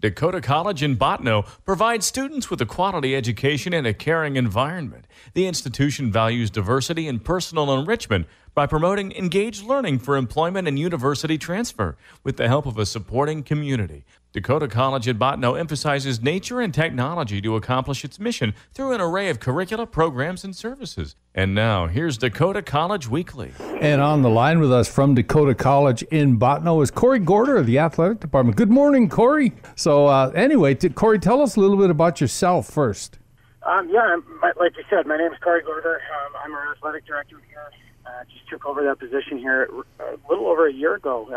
Dakota College in Botno provides students with a quality education and a caring environment. The institution values diversity and personal enrichment by promoting engaged learning for employment and university transfer with the help of a supporting community. Dakota College at Botno emphasizes nature and technology to accomplish its mission through an array of curricula, programs, and services. And now, here's Dakota College Weekly. And on the line with us from Dakota College in Botno is Corey Gorder of the Athletic Department. Good morning, Corey. So anyway, Corey, tell us a little bit about yourself first. Like you said, my name is Corey Gorder. I'm our athletic director here. Just took over that position here a little over a year ago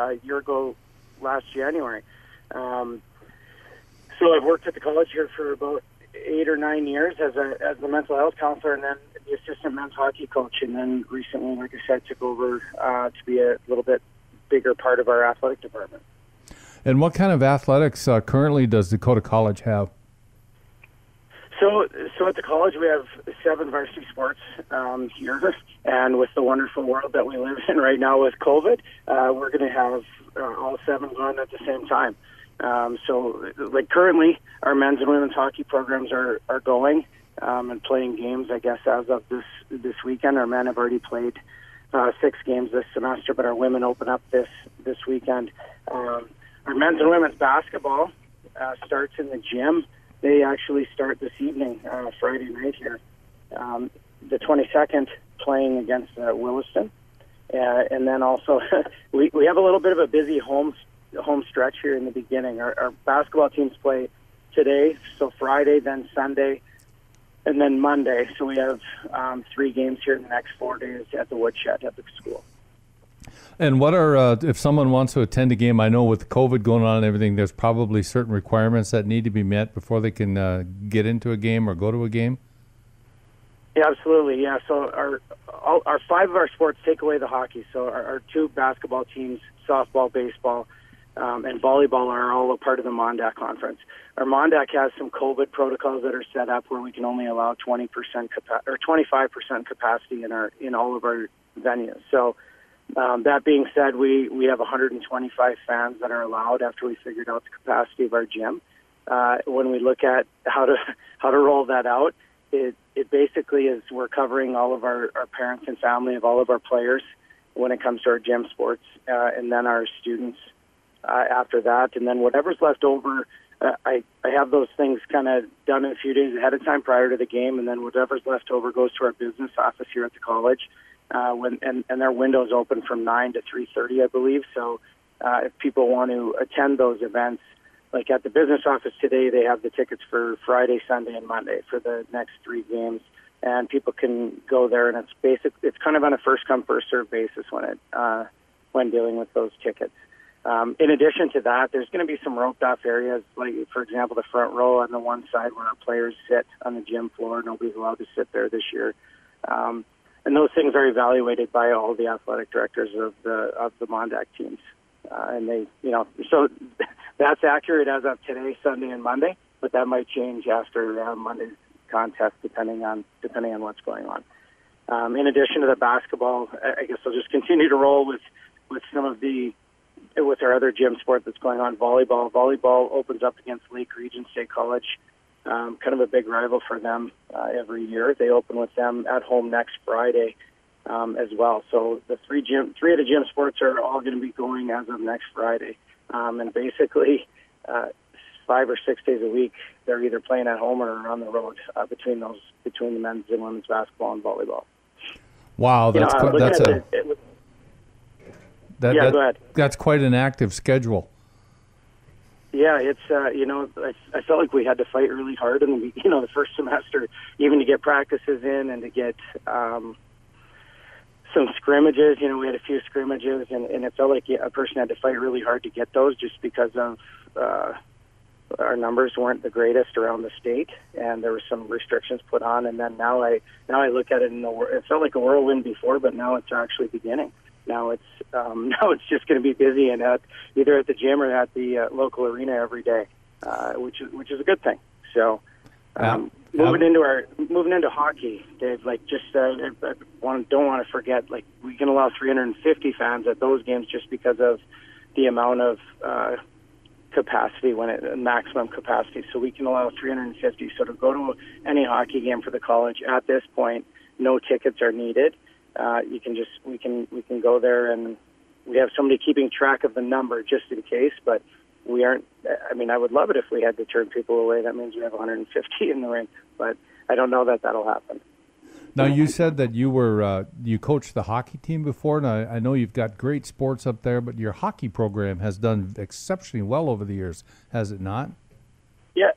last January. So I've worked at the college here for about 8 or 9 years as the mental health counselor and then the assistant men's hockey coach. And then recently, like I said, took over to be a little bit bigger part of our athletic department. And what kind of athletics currently does Dakota College have? So at the college, we have 7 varsity sports here. And with the wonderful world that we live in right now with COVID, we're going to have all 7 going at the same time. So currently, our men's and women's hockey programs are going and playing games, I guess, as of this weekend. Our men have already played 6 games this semester, but our women open up this weekend. Our men's and women's basketball starts in the gym. They actually start this evening, Friday night here. The 22nd playing against Williston. And then also, we have a little bit of a busy home stretch here in the beginning. Our basketball teams play today, so Friday, then Sunday, and then Monday. So we have 3 games here in the next 4 days at the Woodshed at the school. And what are, if someone wants to attend a game, I know with COVID going on and everything, there's probably certain requirements that need to be met before they can get into a game or go to a game? Yeah, absolutely. Yeah, so our 5 of our sports take away the hockey. So our 2 basketball teams, softball, baseball, and volleyball are all a part of the Mondac conference. Our Mondac has some COVID protocols that are set up where we can only allow 20% or 25% capacity in all of our venues. So that being said, we have 125 fans that are allowed after we figured out the capacity of our gym. When we look at how to roll that out, it basically is we're covering all of our parents and family of all of our players when it comes to our gym sports, and then our students after that. And then whatever's left over, I have those things kind of done a few days ahead of time prior to the game, and then whatever's left over goes to our business office here at the college. And their window's open from 9 to 3:30, I believe. So if people want to attend those events, like at the business office today, they have the tickets for Friday, Sunday, and Monday for the next 3 games, and people can go there. And it's kind of on a first come first served basis when dealing with those tickets. In addition to that, there's going to be some roped off areas, like for example the front row on the one side where our players sit on the gym floor. Nobody's allowed to sit there this year. And those things are evaluated by all the athletic directors of the Mondac teams, and they, so that's accurate as of today, Sunday and Monday, but that might change after Monday's contest, depending on what's going on. In addition to the basketball, I guess I'll just continue to roll with some of with our other gym sport that's going on. Volleyball opens up against Lake Region State College. Kind of a big rival for them every year. They open with them at home next Friday as well. So the 3 of the gym sports are all going to be going as of next Friday. And basically 5 or 6 days a week, they're either playing at home or on the road between the men's and women's basketball and volleyball. Wow, go ahead. That's quite an active schedule. Yeah, it's I felt like we had to fight really hard in the first semester, even to get practices in and to get some scrimmages. We had a few scrimmages, and it felt like a person had to fight really hard to get those, just because of our numbers weren't the greatest around the state, and there were some restrictions put on. And then now I look at it it felt like a whirlwind before, but now it's actually beginning. Now it's just going to be busy and either at the gym or at the local arena every day, which is a good thing. So moving into hockey, Dave. I don't want to forget. Like, we can allow 350 fans at those games just because of the amount of capacity maximum capacity, so we can allow 350. So to go to any hockey game for the college at this point, no tickets are needed. We can go there, and we have somebody keeping track of the number just in case, but we aren't. I mean, I would love it if we had to turn people away. That means we have 150 in the rink, but I don't know that that'll happen. Now, you said that you coached the hockey team before, and I know you've got great sports up there, but your hockey program has done exceptionally well over the years, has it not? Yeah,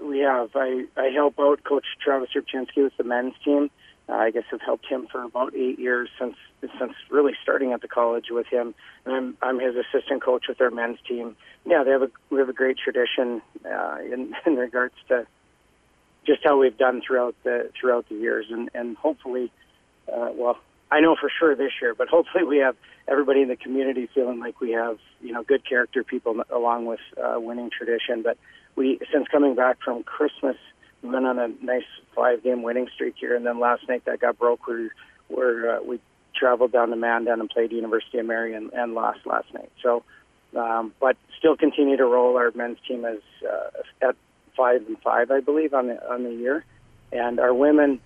we have. I help out Coach Travis Rupchinski with the men's team. I guess I've helped him for about 8 years since really starting at the college with him, and I'm his assistant coach with our men's team. Yeah, we have a great tradition in regards to just how we've done throughout the years, and hopefully, well, I know for sure this year, but hopefully we have everybody in the community feeling like we have good character people along with winning tradition. But since coming back from Christmas, we went on a nice 5-game winning streak here, and then last night that got broke. We traveled down to Mandan and played University of Mary and lost last night. So, but still continue to roll. Our men's team is at 5-5, I believe, on the year, and our women,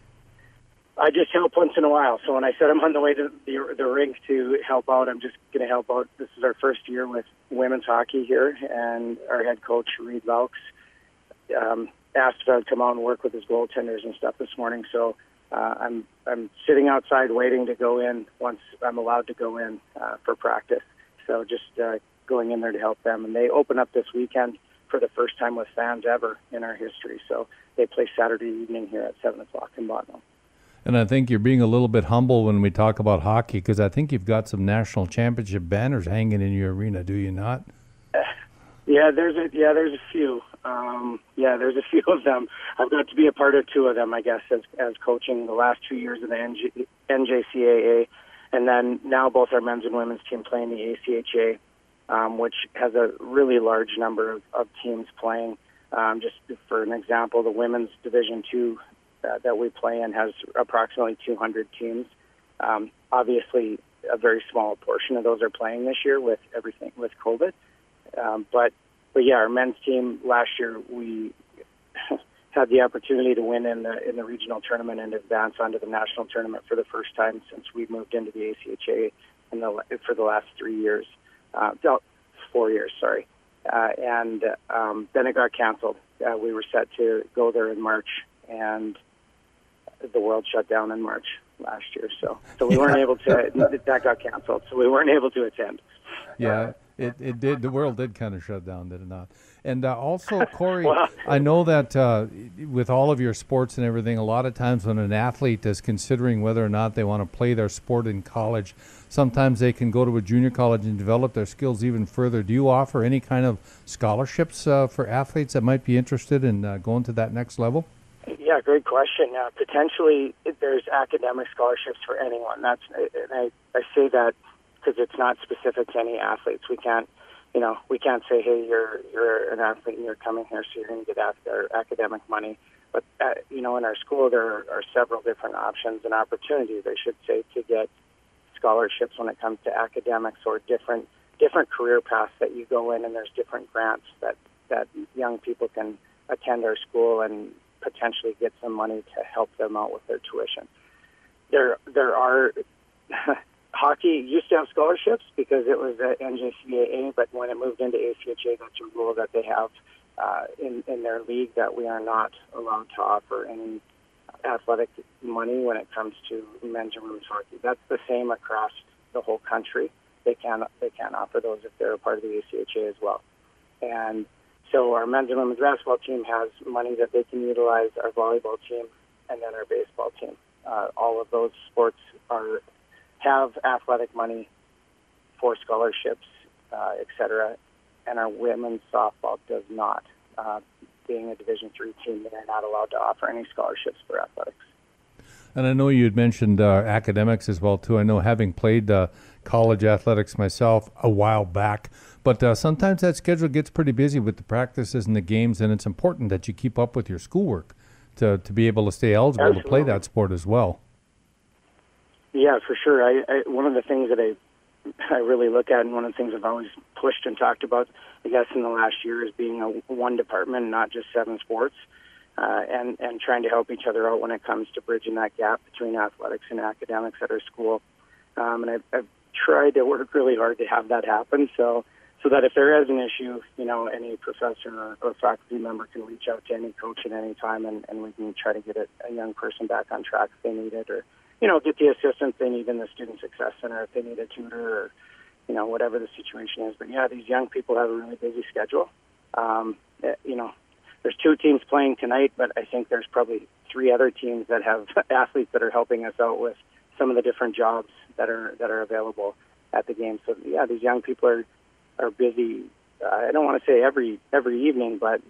I just help once in a while. So when I said I'm on the way to the rink to help out, I'm just going to help out. This is our first year with women's hockey here, and our head coach Reed Laux asked if I would come out and work with his goaltenders and stuff this morning. So I'm sitting outside waiting to go in once I'm allowed to go in for practice. So just going in there to help them, and they open up this weekend for the first time with fans ever in our history. So they play Saturday evening here at 7 o'clock in Botno. And I think you're being a little bit humble when we talk about hockey, because I think you've got some national championship banners hanging in your arena, do you not? There's a few. There's a few of them. I've got to be a part of 2 of them, I guess, as coaching the last 2 years of the NJCAA, and then now both our men's and women's team play in the ACHA. Which has a really large number of teams playing. Just for an example, the women's Division II that we play in has approximately 200 teams. Obviously, a very small portion of those are playing this year with everything with COVID. But yeah, our men's team last year, we had the opportunity to win in the regional tournament and advance onto the national tournament for the first time since we moved into the ACHA for the last 3 years. 4 years, sorry. And then it got canceled. We were set to go there in March, and the world shut down in March last year. So we weren't able to, that got canceled, so we weren't able to attend. Yeah, it did. The world did kind of shut down, did it not? And also, Corey, I know that with all of your sports and everything, a lot of times when an athlete is considering whether or not they want to play their sport in college, sometimes they can go to a junior college and develop their skills even further. Do you offer any kind of scholarships for athletes that might be interested in going to that next level? Yeah, great question. Potentially, there's academic scholarships for anyone. And I say that because it's not specific to any athletes. We can't say, hey, you're an athlete and you're coming here, so you're going to get academic money. But in our school, there are several different options and opportunities, I should say, to get scholarships when it comes to academics or different career paths that you go in, and there's different grants that young people can attend our school and potentially get some money to help them out with their tuition. There are hockey used to have scholarships because it was at NJCAA, but when it moved into ACHA, that's a rule that they have in their league that we are not allowed to offer any athletic money when it comes to men's and women's hockey. That's the same across the whole country. They can't offer those if they're a part of the ACHA as well. And so our men's and women's basketball team has money that they can utilize, our volleyball team, and then our baseball team. All of those sports have athletic money for scholarships, et cetera, and our women's softball does not. Being a Division III team, they're not allowed to offer any scholarships for athletics. And I know you had mentioned academics as well, too. I know having played college athletics myself a while back, but sometimes that schedule gets pretty busy with the practices and the games, and it's important that you keep up with your schoolwork to be able to stay eligible Absolutely. to play that sport as well. Yeah, for sure. One of the things that I really look at, and one of the things I've always pushed and talked about, I guess, in the last year is being one department, not just 7 sports, and trying to help each other out when it comes to bridging that gap between athletics and academics at our school. And I've tried to work really hard to have that happen, so that if there is an issue, any professor or faculty member can reach out to any coach at any time, and we can try to get a young person back on track if they need it, or get the assistance they need in the Student Success Center if they need a tutor, or whatever the situation is. But yeah, these young people have a really busy schedule. There's 2 teams playing tonight, but I think there's probably 3 other teams that have athletes that are helping us out with some of the different jobs that are available at the game. So yeah, these young people are busy. I don't want to say every evening, but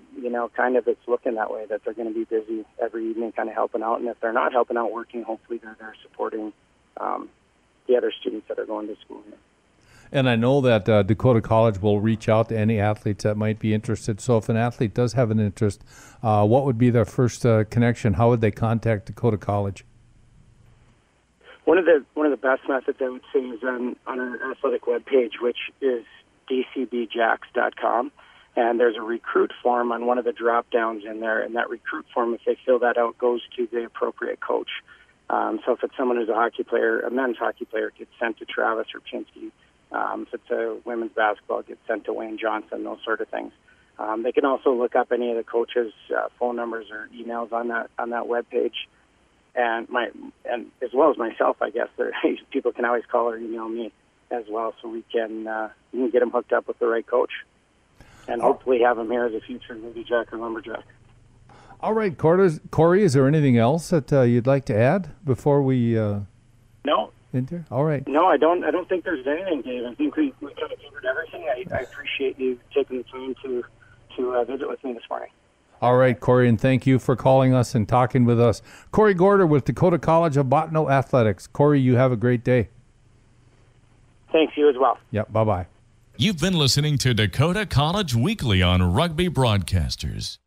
kind of it's looking that way, that they're going to be busy every evening, kind of helping out. And if they're not helping out working, hopefully they're there supporting the other students that are going to school here. And I know that Dakota College will reach out to any athletes that might be interested. So if an athlete does have an interest, what would be their first connection? How would they contact Dakota College? One of the best methods, I would say, is on our athletic webpage, which is DCBJax.com. And there's a recruit form on one of the drop downs in there. And that recruit form, if they fill that out, goes to the appropriate coach. So if it's someone who's a hockey player, a men's hockey player, it gets sent to Travis or Pinsky. If it's a women's basketball, it gets sent to Wayne Johnson, those sort of things. They can also look up any of the coaches' phone numbers or emails on that webpage. And as well as myself, I guess, people can always call or email me as well, so we can get them hooked up with the right coach, and hopefully have them here as a future Ruby Jack or Lumberjack. All right, Corey, is there anything else that you'd like to add before we? No. Enter? All right. No, I don't think there's anything, Dave. I think we kind of covered everything. I appreciate you taking the time to visit with me this morning. All right, Corey, and thank you for calling us and talking with us. Corey Gorder with Dakota College of Bottineau Athletics. Corey, you have a great day. Thanks, you as well. Yep, bye-bye. You've been listening to Dakota College Weekly on Rugby Broadcasters.